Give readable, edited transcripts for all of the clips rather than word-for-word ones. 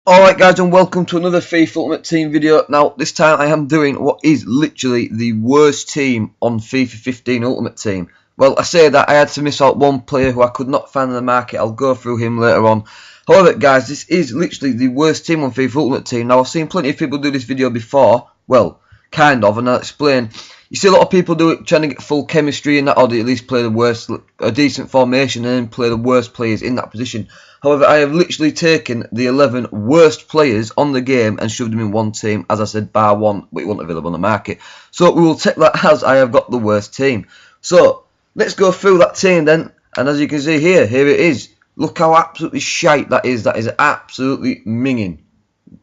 Alright guys, and welcome to another FIFA Ultimate Team video. Now this time I am doing what is literally the worst team on FIFA 15 Ultimate Team. Well, I say that I had to miss out one player who I could not find in the market. I'll go through him later on. However guys, this is literally the worst team on FIFA Ultimate Team. Now I've seen plenty of people do this video before. Well, kind of, and I'll explain. You see a lot of people do it trying to get full chemistry in that, or at least play the worst, a decent formation and then play the worst players in that position. However, I have literally taken the 11 worst players on the game and shoved them in one team, as I said, bar one, but it wasn't available on the market. So we will take that as I have got the worst team. So let's go through that team then, and as you can see here it is. Look how absolutely shite that is. That is absolutely minging.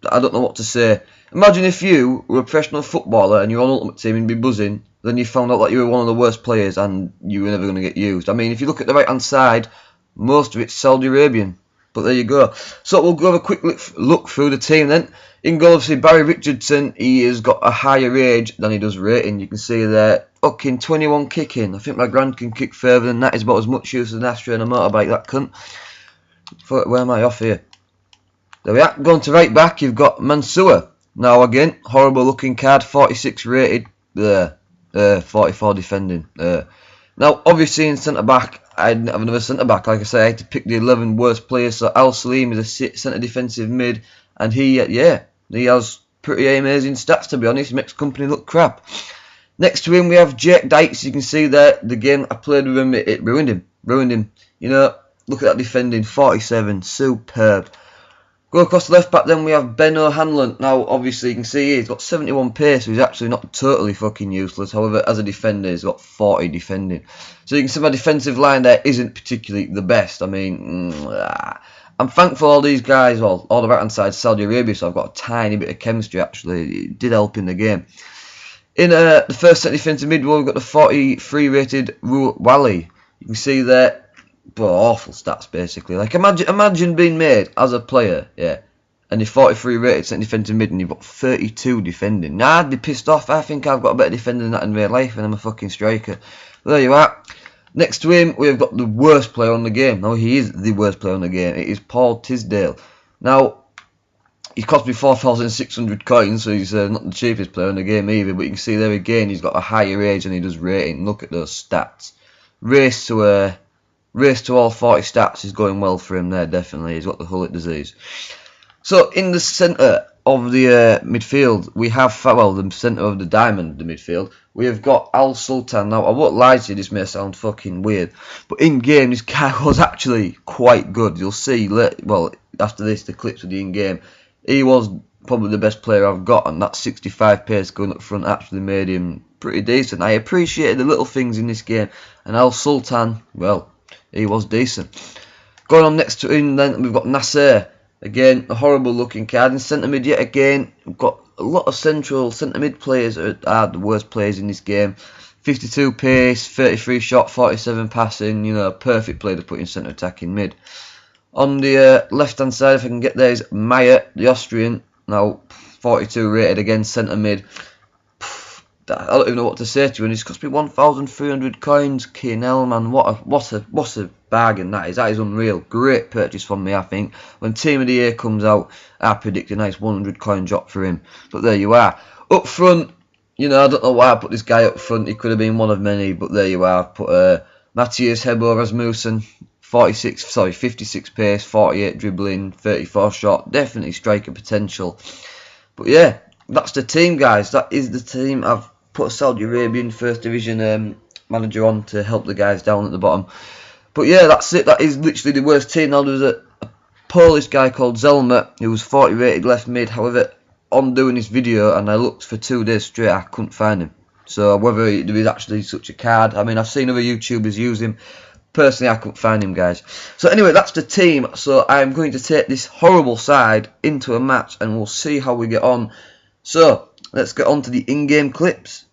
I don't know what to say. Imagine if you were a professional footballer and you're on Ultimate Team and you'd be buzzing, then you found out that you were one of the worst players and you were never going to get used. I mean, if you look at the right hand side, most of it's Saudi Arabian. But there you go. So we'll go have a quick look through the team then. In goal, obviously, Barry Richardson. He has got a higher age than he does rating. You can see there, fucking 21 kicking. I think my grand can kick further than that. He's about as much use as an Astra and a motorbike, that cunt. Where am I off here? There we are. Going to right back, you've got Mansour. Now again, horrible looking card, 46 rated. 44 defending. Now, obviously in centre back, I didn't have another centre back. Like I say, I had to pick the 11 worst players. So Al Salim is a centre defensive mid, and he has pretty amazing stats, to be honest. He makes company look crap. Next to him we have Jake Dykes. You can see there the game I played with him, it ruined him. You know, look at that defending, 47, superb. Go across the left back, then we have Ben O'Hanlon. Now, obviously, you can see he's got 71 pace, so he's actually not totally fucking useless. However, as a defender, he's got 40 defending. So you can see my defensive line there isn't particularly the best. I mean, I'm thankful all these guys, well, all the right-hand side, Saudi Arabia, so I've got a tiny bit of chemistry, actually. It did help in the game. In the first set defensive mid, we've got the 43 rated Wally. You can see there. But awful stats, basically. Like, imagine being made as a player, yeah, and you're 43 rated centre defensive mid and you've got 32 defending. Nah, I'd be pissed off. I think I've got a better defender than that in real life, and I'm a fucking striker. But there you are. Next to him, we've got the worst player on the game. Now, he is the worst player on the game. It is Paul Tisdale. Now, he cost me 4,600 coins, so he's not the cheapest player on the game either. But you can see there again, he's got a higher age than he does rating. Look at those stats. Race to all 40 stats is going well for him there, definitely. He's got the Hullet disease. So, in the centre of the midfield, we have, well, the centre of the diamond, the midfield, we have got Al Sultan. Now, I won't lie to you, this may sound fucking weird, but in-game, this guy was actually quite good. You'll see, well, after this, the clips of the in-game, he was probably the best player I've got, and that 65 pace going up front actually made him pretty decent. I appreciated the little things in this game, and Al Sultan, well, he was decent. Going on next to him then, we've got Nasser. Again, a horrible looking card. In centre mid yet again, we've got a lot of central centre mid players that are the worst players in this game. 52 pace, 33 shot, 47 passing, you know, perfect player to put in centre attacking mid. On the left hand side, if I can get there, is Meyer, the Austrian. Now, 42 rated again, centre mid. I don't even know what to say to you, and it's cost me 1,300 coins. Hell, man, what a bargain that is. That is unreal. Great purchase from me, I think. When Team of the Year comes out, I predict a nice 100 coin drop for him. But there you are. Up front, you know, I don't know why I put this guy up front. He could have been one of many, but there you are. I put Matthias Hebo Rasmussen, 56 pace, 48 dribbling, 34 shot. Definitely striker potential. But yeah, that's the team, guys. That is the team. I've put a Saudi Arabian First Division manager on to help the guys down at the bottom. But yeah, that's it. That is literally the worst team. Now, there's a Polish guy called Zelmer who was 40 rated left mid. However, on doing this video, and I looked for 2 days straight, I couldn't find him. So whether there is actually such a card, I mean, I've seen other YouTubers use him. Personally, I couldn't find him, guys. So anyway, that's the team. So I'm going to take this horrible side into a match, and we'll see how we get on. So let's get on to the in-game clips.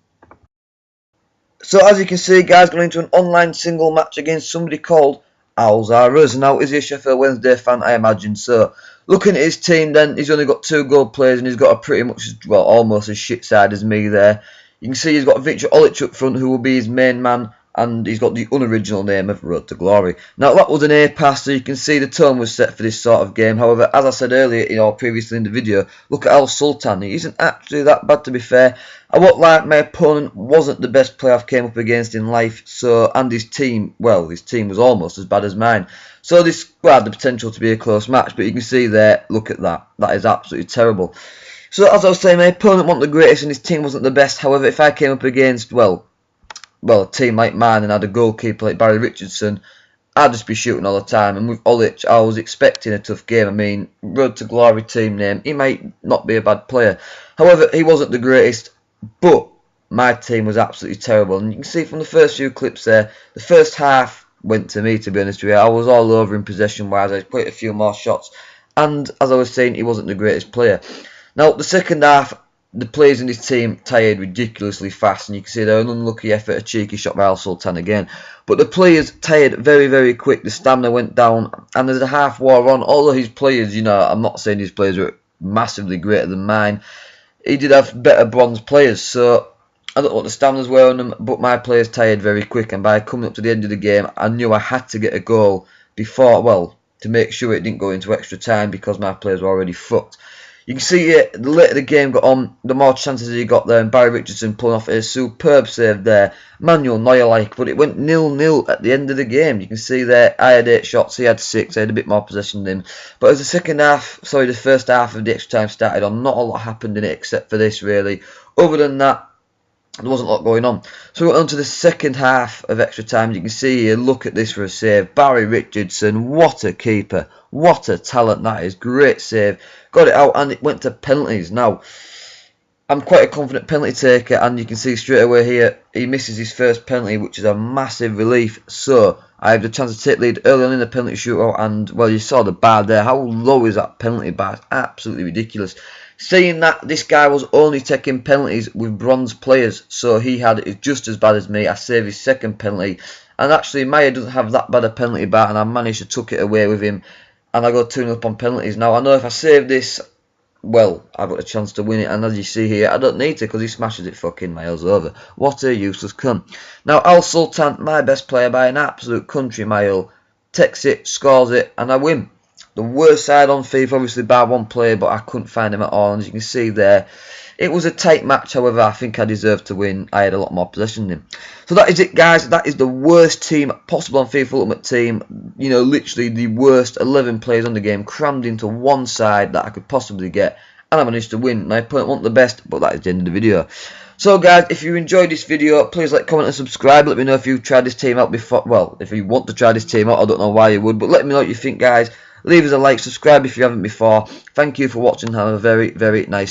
So as you can see, guys, going into an online single match against somebody called Alzaraz. Now, is he a Sheffield Wednesday fan? I imagine so. Looking at his team then, he's only got 2 gold players and he's got a pretty much, well, almost as shit side as me there. You can see he's got Victor Olic up front, who will be his main man. and he's got the unoriginal name of Road to Glory. Now that was an A pass, so you can see the tone was set for this sort of game. However, as I said earlier, previously in the video, look at Al Sultan. He isn't actually that bad, to be fair. I won't lie, my opponent wasn't the best player I've came up against in life, and his team, well, his team was almost as bad as mine. So this had the potential to be a close match, but you can see there, look at that. That is absolutely terrible. So as I was saying, my opponent wasn't the greatest and his team wasn't the best. However, if I came up against, well, a team like mine and had a goalkeeper like Barry Richardson, I'd just be shooting all the time. And with Olic, I was expecting a tough game. I mean, Road to Glory team name, he might not be a bad player. However, he wasn't the greatest, but my team was absolutely terrible. And you can see from the first few clips there, the first half went to me, to be honest with you. I was all over in possession-wise. I put a few more shots. And as I was saying, he wasn't the greatest player. Now, the second half, the players in his team tired ridiculously fast, and you can see there an unlucky effort, a cheeky shot by Al Sultan again. But the players tired very, very quick. The stamina went down, and as the half wore on, all of his players, I'm not saying his players were massively greater than mine. He did have better bronze players, so I don't know what the staminas were on them, but my players tired very quick, and by coming up to the end of the game, I knew I had to get a goal before, well, to make sure it didn't go into extra time because my players were already fucked. You can see it, the later the game got on, the more chances he got there, and Barry Richardson pulling off a superb save there. Manuel Neuer-like, but it went 0-0 at the end of the game. You can see there, I had 8 shots, he had 6, I had a bit more possession than him. But as the first half of the extra time started on, not a lot happened in it except for this, really. Other than that, there wasn't a lot going on. So we went on to the second half of extra time. You can see here, look at this for a save. Barry Richardson, what a keeper. What a talent that is. Great save. Got it out and it went to penalties. Now, I'm quite a confident penalty taker, and you can see straight away here, he misses his first penalty, which is a massive relief. So, I have the chance to take lead early on in the penalty shootout, and, well, you saw the bar there. How low is that penalty bar? It's absolutely ridiculous. Saying that, this guy was only taking penalties with bronze players, so he had it just as bad as me. I saved his second penalty, and actually Maya doesn't have that bad a penalty bar, and I managed to tuck it away with him, and I got 2-0 up on penalties. Now I know if I save this, well, I've got a chance to win it, and as you see here, I don't need to because he smashes it fucking miles over. What a useless cunt. Now Al Sultan, my best player by an absolute country mile, takes it, scores it, and I win. The worst side on FIFA, obviously by one player, but I couldn't find him at all. And as you can see there, it was a tight match. However, I think I deserved to win. I had a lot more possession than him. So that is it, guys. That is the worst team possible on FIFA Ultimate Team. Literally the worst 11 players on the game crammed into one side that I could possibly get. And I managed to win. My opponent wasn't the best, but that is the end of the video. So guys, if you enjoyed this video, please like, comment and subscribe. Let me know if you've tried this team out before. Well, if you want to try this team out, I don't know why you would, but let me know what you think, guys. Leave us a like, subscribe if you haven't before. Thank you for watching. Have a very, very nice